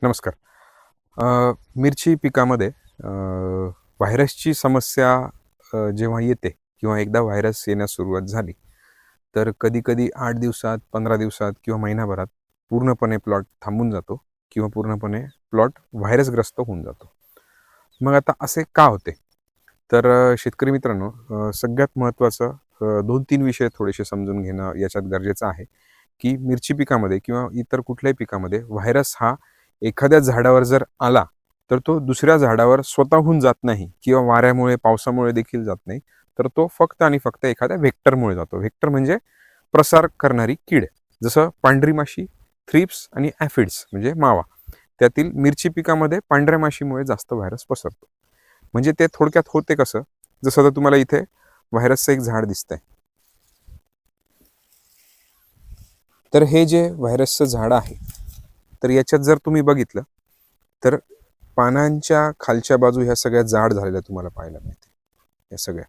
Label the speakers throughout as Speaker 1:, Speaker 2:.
Speaker 1: नमस्कार. मिरची पिकामध्ये व्हायरसची समस्या जेव्हा येते किंवा एकदा व्हायरस येण्यास सुरुवात झाली, तर कधी-कधी 8 दिवसात, 15 दिवसात किंवा महिनाभरात पूर्णपणे प्लॉट थांबून जातो किंवा पूर्णपणे प्लॉट व्हायरसग्रस्त होऊन जातो. मग आता असे का होते? तर शेतकरी मित्रांनो, सगळ्यात महत्त्वाचं 2-3 विषय थोडेसे समजून घेणं याच्यात गरजेचं आहे, की मिरची पिकामध्ये किंवा इतर कुठल्याही पिकामध्ये व्हायरस हा एखाद्या झाडावर जर आला, तर तो दुसऱ्या झाडावर स्वतःहून जात नाही किंवा वाऱ्यामुळे, पावसामुळे देखील जात नाही. तर तो फक्त आणि फक्त एखाद्या व्हेक्टरमुळे जातो. व्हेक्टर म्हणजे प्रसार करणारी कीड. जसं पांढरी माशी, थ्रिप्स आणि ॲफिड्स म्हणजे मावा. त्यातील मिरची पिकामध्ये पांढऱ्या माशीमुळे जास्त व्हायरस पसरतो. म्हणजे ते थोडक्यात होते कसं? जसं आता तुम्हाला इथे व्हायरसचं एक झाड दिसतंय. तर हे जे व्हायरसचं झाड आहे, तर याच्यात जर तुम्ही बघितलं, तर पानांच्या खालच्या बाजू ह्या सगळ्या जाड झालेल्या तुम्हाला पाहायला मिळते. या सगळ्या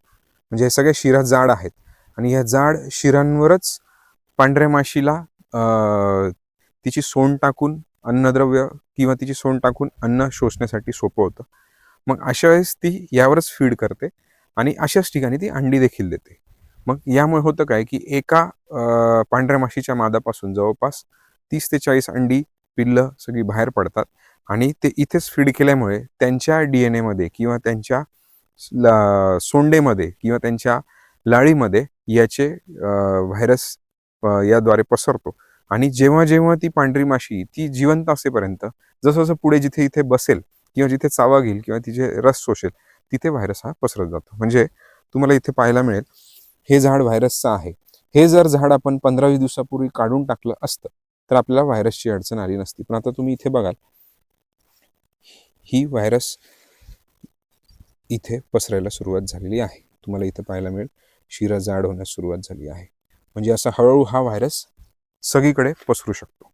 Speaker 1: म्हणजे हे सगळ्या शिरा जाड आहेत आणि या जाड शिरांवरच पांढऱ्या माशीला तिची सोंड टाकून अन्नद्रव्य किंवा तिची सोंड टाकून अन्न शोषण्यासाठी सोपं होतं. मग अशा वेळेस ती यावरच फीड करते आणि अशाच ठिकाणी ती अंडी देखील देते. मग यामुळे होतं काय, की एका पांढऱ्या माशीच्या मादापासून जवळपास 30 ते 40 अंडी, पिल्लं सगळी बाहेर पडतात आणि ते इथेच फीड केल्यामुळे त्यांच्या DNA मध्ये किंवा त्यांच्या सोंडेमध्ये किंवा त्यांच्या लाळीमध्ये याचे व्हायरस याद्वारे पसरतो आणि जेव्हा जेव्हा ती पांढरी माशी ती जिवंत असेपर्यंत, जसं जसं पुढे जिथे इथे बसेल किंवा जिथे चावा घेईल किंवा तिचे रस शोषेल, तिथे व्हायरस हा पसरत जातो. म्हणजे तुम्हाला इथे पाहायला मिळेल, हे झाड व्हायरसचं आहे. हे जर झाड आपण 15-20 दिवसापूर्वी काढून टाकलं असतं, तर आपल्याला व्हायरसची अडचण आली नसती. पण आता तुम्ही इथे बघाल, ही व्हायरस इथे पसरायला सुरुवात झालेली आहे. तुम्हाला इथे पाहायला मिळेल, शिरा जाड होण्यास सुरुवात झाली आहे. म्हणजे असा हळूहळू हा व्हायरस सगळीकडे पसरू शकतो.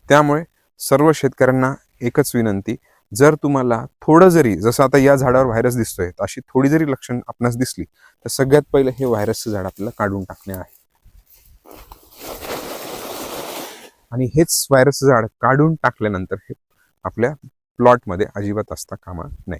Speaker 1: त्यामुळे सर्व शेतकऱ्यांना एकच विनंती, जर तुम्हाला थोडं जरी, जसं आता या झाडावर व्हायरस दिसतोय, अशी थोडी जरी लक्षण आपणास दिसली, तर सगळ्यात पहिलं हे व्हायरसचं झाड आपल्याला काढून टाकणे आहे. आणि हेच व्हायरसचं झाड काढून टाकल्यानंतर हे आपल्या प्लॉटमध्ये अजिबात असता कामा नये.